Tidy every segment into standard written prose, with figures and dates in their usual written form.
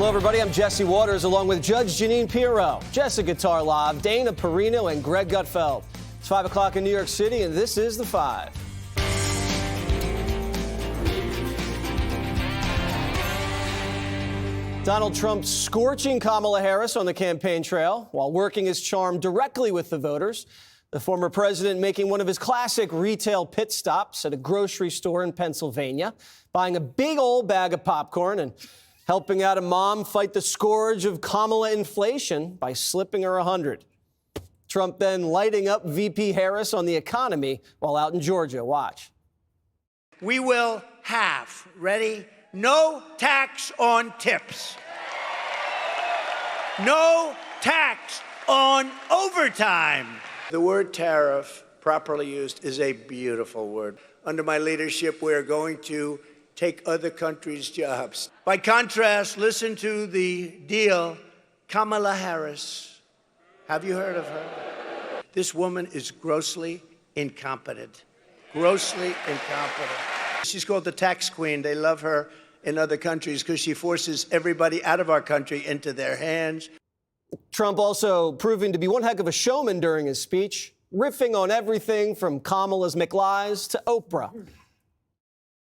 Hello, everybody. I'm Jesse Waters, along with Judge Jeanine Pirro, Jessica Tarlov, Dana Perino, and Greg Gutfeld. It's 5 o'clock in New York City, and this is The Five. Donald Trump scorching Kamala Harris on the campaign trail while working his charm directly with the voters. The former president making one of his classic retail pit stops at a grocery store in Pennsylvania, buying a big old bag of popcorn and helping out a mom fight the scourge of Kamala inflation by slipping her 100. Trump then lighting up VP Harris on the economy while out in Georgia. Watch. We will have, ready, no tax on tips. No tax on overtime. The word tariff, properly used, is a beautiful word. Under my leadership, we are going to take other countries' jobs. By contrast, listen to the deal, Kamala Harris. Have you heard of her? This woman is grossly incompetent. Grossly incompetent. She's called the tax queen. They love her in other countries because she forces everybody out of our country into their hands. Trump also proving to be one heck of a showman during his speech, riffing on everything from Kamala's McLies to Oprah.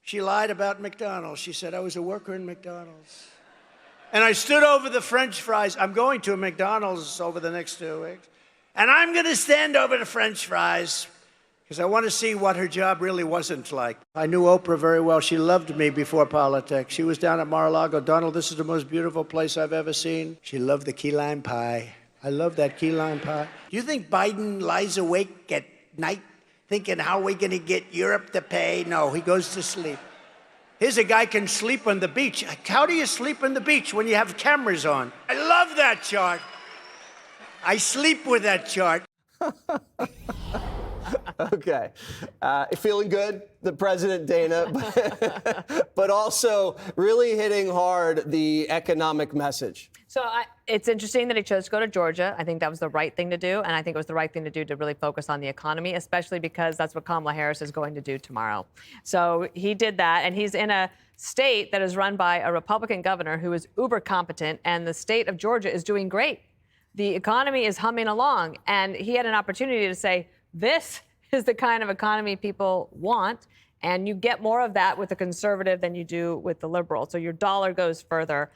She lied about McDonald's. She said, I was a worker in McDonald's. And I stood over the French fries. I'm going to a McDonald's over the next 2 weeks. And I'm going to stand over the French fries because I want to see what her job really wasn't like. I knew Oprah very well. She loved me before politics. She was down at Mar-a-Lago. Donald, this is the most beautiful place I've ever seen. She loved the key lime pie. I love that key lime pie. Do you think Biden lies awake at night thinking, how are we going to get Europe to pay? No, he goes to sleep. Here's a guy can sleep on the beach. How do you sleep on the beach when you have cameras on? I love that chart. I sleep with that chart. Okay. Feeling good, the president, Dana, but also really hitting hard the economic message. So it's interesting that he chose to go to Georgia. I think that was the right thing to do. And I think it was the right thing to do to really focus on the economy, especially because that's what Kamala Harris is going to do tomorrow. So he did that. And he's in a state that is run by a Republican governor who is uber competent. And the state of Georgia is doing great. The economy is humming along. And he had an opportunity to say, this is the kind of economy people want. And you get more of that with the conservative than you do with the liberal. So your dollar goes further.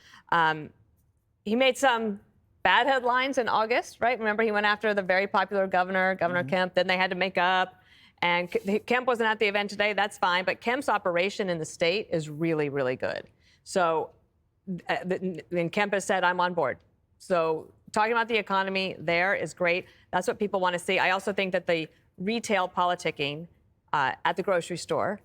He made some bad headlines in August, right? Remember, he went after the very popular Governor Kemp. Then they had to make up. And Kemp wasn't at the event today. That's fine. But Kemp's operation in the state is really, really good. So and Kemp has said, I'm on board. So talking about the economy there is great. That's what people want to see. I also think that the retail politicking at the grocery store,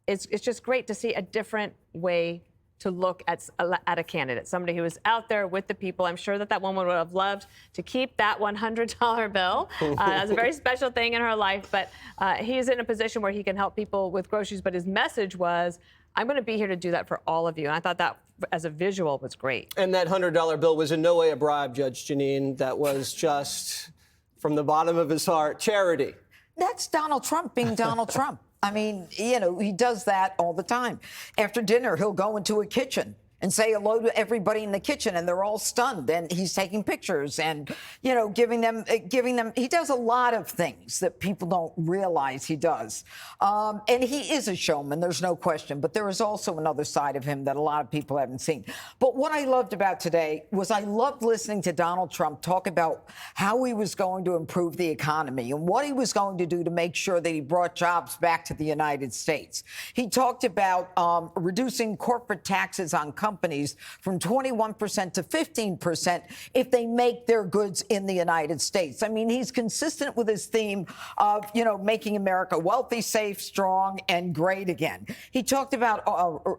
it's just great to see a different way to look at a candidate, somebody who is out there with the people. I'm sure that woman would have loved to keep that $100 bill. That's a very special thing in her life, but he's in a position where he can help people with groceries. But his message was, I'm going to be here to do that for all of you. And I thought that as a visual was great. And that $100 bill was in no way a bribe, Judge Jeanine. That was just from the bottom of his heart, charity. That's Donald Trump being Donald Trump. I mean, you know, he does that all the time. After dinner, he'll go into a kitchen and say hello to everybody in the kitchen, and they're all stunned. And he's taking pictures and, you know, giving them. He does a lot of things that people don't realize he does. And he is a showman. There's no question. But there is also another side of him that a lot of people haven't seen. But what I loved about today was I loved listening to Donald Trump talk about how he was going to improve the economy and what he was going to do to make sure that he brought jobs back to the United States. He talked about reducing corporate taxes on companies from 21% to 15% if they make their goods in the United States. I mean, he's consistent with his theme of, you know, making America wealthy, safe, strong, and great again. He talked about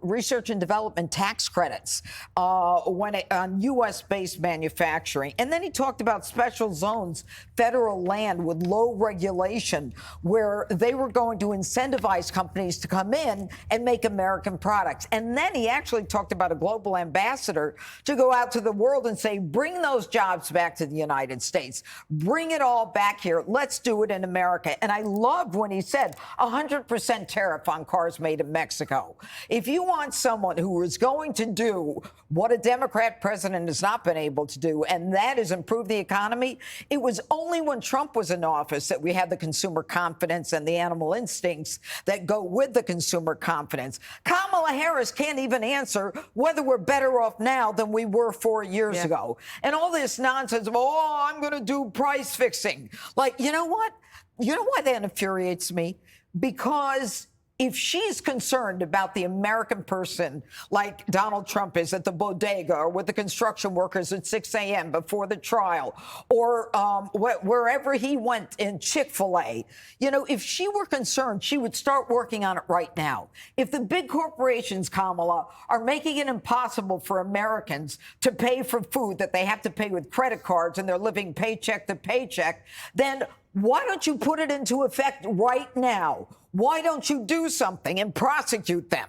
research and development tax credits on U.S.-based manufacturing. And then he talked about special zones, federal land with low regulation, where they were going to incentivize companies to come in and make American products. And then he actually talked about a global ambassador to go out to the world and say, bring those jobs back to the United States. Bring it all back here. Let's do it in America. And I loved when he said 100% tariff on cars made in Mexico. If you want someone who is going to do what a Democrat president has not been able to do, and that is improve the economy, it was only when Trump was in office that we had the consumer confidence and the animal instincts that go with the consumer confidence. Kamala Harris can't even answer whether we're better off now than we were 4 years ago. And all this nonsense of, oh, I'm going to do price fixing. Like, you know what? You know why that infuriates me? Because if she's concerned about the American person like Donald Trump is at the bodega or with the construction workers at 6 a.m. before the trial or wherever he went in Chick-fil-A, you know, if she were concerned, she would start working on it right now. If the big corporations, Kamala, are making it impossible for Americans to pay for food that they have to pay with credit cards and they're living paycheck to paycheck, then why don't you put it into effect right now? Why don't you do something and prosecute them?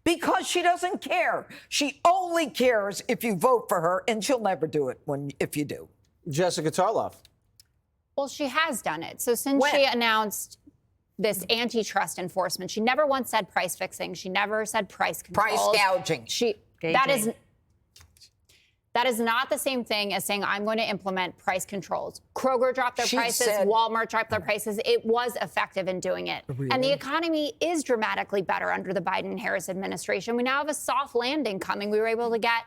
Because she doesn't care. She only cares if you vote for her, and she'll never do it if you do. Jessica Tarloff. Well, she has done it. So since she announced this antitrust enforcement, she never once said price fixing. She never said price controls. Price gouging. That is not the same thing as saying, I'm going to implement price controls. Kroger dropped their prices. Walmart dropped their prices. It was effective in doing it. Really? And the economy is dramatically better under the Biden-Harris administration. We now have a soft landing coming. We were able to get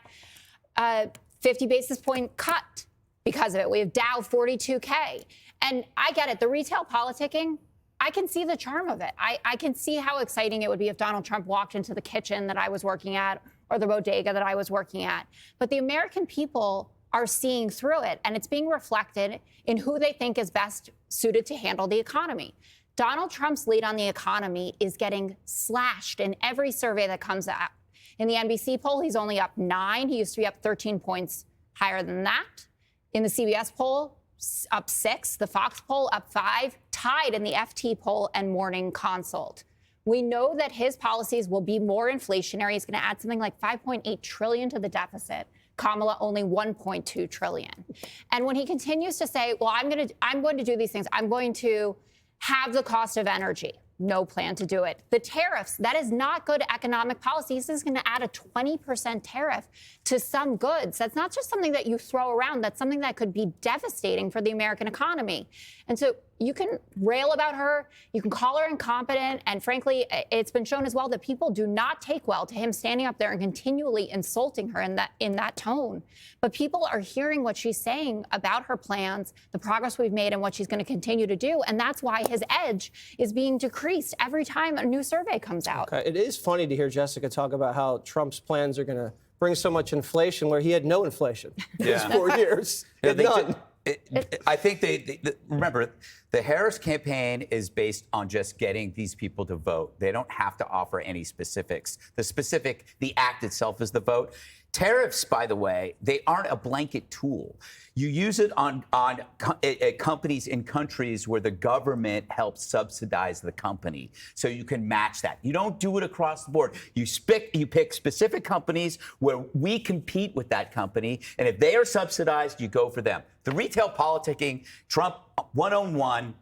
a 50 basis point cut because of it. We have Dow 42K. And I get it. The retail politicking, I can see the charm of it. I can see how exciting it would be if Donald Trump walked into the kitchen that I was working at or the bodega that I was working at. But the American people are seeing through it, and it's being reflected in who they think is best suited to handle the economy. Donald Trump's lead on the economy is getting slashed in every survey that comes out. In the NBC poll, he's only up 9. He used to be up 13 points higher than that. In the CBS poll, up 6. The Fox poll, up 5. Tied in the FT poll and Morning Consult. We know that his policies will be more inflationary. He's going to add something like $5.8 trillion to the deficit. Kamala only $1.2 trillion. And when he continues to say, well, I'm going to do these things. I'm going to have the cost of energy. No plan to do it. The tariffs, that is not good economic policy. This is going to add a 20% tariff to some goods. That's not just something that you throw around. That's something that could be devastating for the American economy. And so you can rail about her, you can call her incompetent, and frankly, it's been shown as well that people do not take well to him standing up there and continually insulting her in that tone. But people are hearing what she's saying about her plans, the progress we've made, and what she's going to continue to do, and that's why his edge is being decreased every time a new survey comes out. Okay. It is funny to hear Jessica talk about how Trump's plans are going to bring so much inflation where he had no inflation these 4 years. None. I think remember, the Harris campaign is based on just getting these people to vote. They don't have to offer any specifics. The act itself is the vote. Tariffs, by the way, they aren't a blanket tool. You use it on companies in countries where the government helps subsidize the company, so you can match that. You don't do it across the board. You pick specific companies where we compete with that company, and if they are subsidized, you go for them. The retail politicking, Trump 101.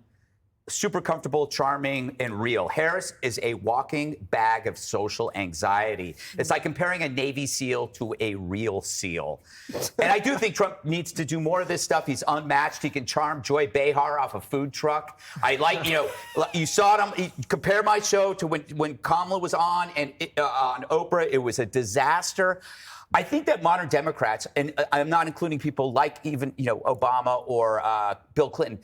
Super comfortable, charming, and real. Harris is a walking bag of social anxiety. It's like comparing a Navy SEAL to a real SEAL. And I do think Trump needs to do more of this stuff. He's unmatched. He can charm Joy Behar off a food truck. I like, you saw him. Compare my show to when Kamala was on on Oprah. It was a disaster. I think that modern Democrats, and I'm not including people like even Obama or Bill Clinton,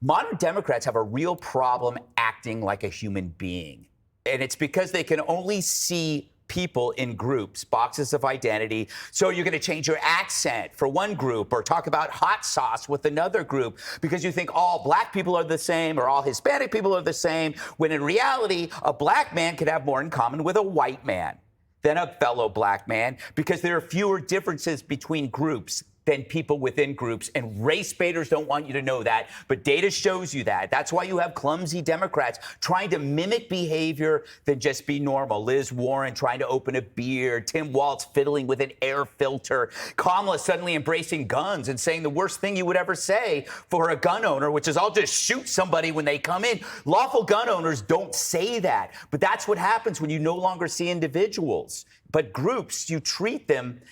modern Democrats have a real problem acting like a human being. And it's because they can only see people in groups, boxes of identity. So you're going to change your accent for one group or talk about hot sauce with another group because you think all black people are the same or all Hispanic people are the same, when in reality, a black man could have more in common with a white man than a fellow black man because there are fewer differences between groups than people within groups. And race baiters don't want you to know that, but data shows you that. That's why you have clumsy Democrats trying to mimic behavior than just be normal. Liz Warren trying to open a beer, Tim Walz fiddling with an air filter, Kamala suddenly embracing guns and saying the worst thing you would ever say for a gun owner, which is I'll just shoot somebody when they come in. Lawful gun owners don't say that, but that's what happens when you no longer see individuals. But groups, you treat them,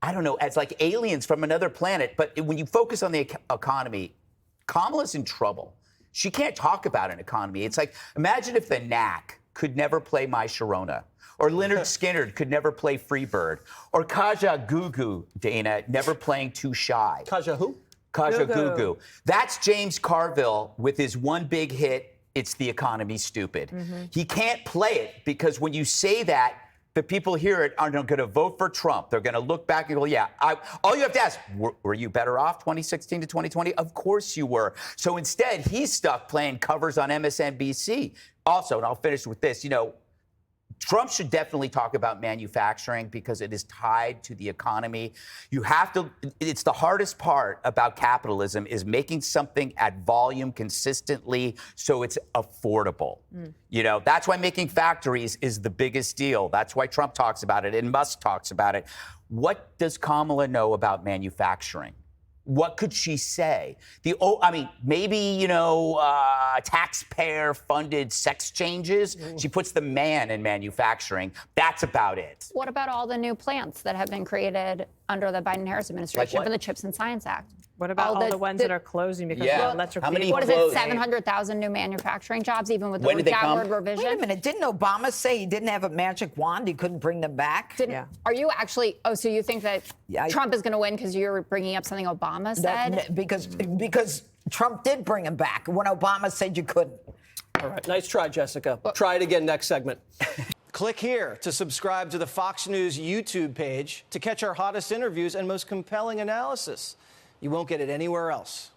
I don't know, as like aliens from another planet. But when you focus on the economy, Kamala's in trouble. She can't talk about an economy. It's like, imagine if the Knack could never play My Sharona, or Leonard Skinner could never play Freebird, or Kaja Gugu, Dana, never playing Too Shy. Kaja who? Kaja Gugu. That's James Carville with his one big hit, It's the Economy Stupid. He can't play it because when you say that, the people hear it are going to vote for Trump. They're going to look back and go, yeah, all you have to ask, were you better off 2016 to 2020? Of course you were. So instead, he's stuck playing covers on MSNBC. Also, and I'll finish with this, Trump should definitely talk about manufacturing because it is tied to the economy. You have to, it's the hardest part about capitalism is making something at volume consistently so it's affordable. That's why making factories is the biggest deal. That's why Trump talks about it and Musk talks about it. What does Kamala know about manufacturing? What could she say? Maybe, taxpayer-funded sex changes. She puts the man in manufacturing. That's about it. What about all the new plants that have been created under the Biden-Harris administration from the CHIPS and Science Act? What about all the ones that are closing because of electric vehicles? What is it, 700,000 new manufacturing jobs, even with the downward revision? Wait a minute. Didn't Obama say he didn't have a magic wand? He couldn't bring them back? Are you actually, so you think that Trump is going to win because you're bringing up something Obama said? Because Trump did bring them back when Obama said you couldn't. All right. Nice try, Jessica. Try it again next segment. Click here to subscribe to the Fox News YouTube page to catch our hottest interviews and most compelling analysis. You won't get it anywhere else.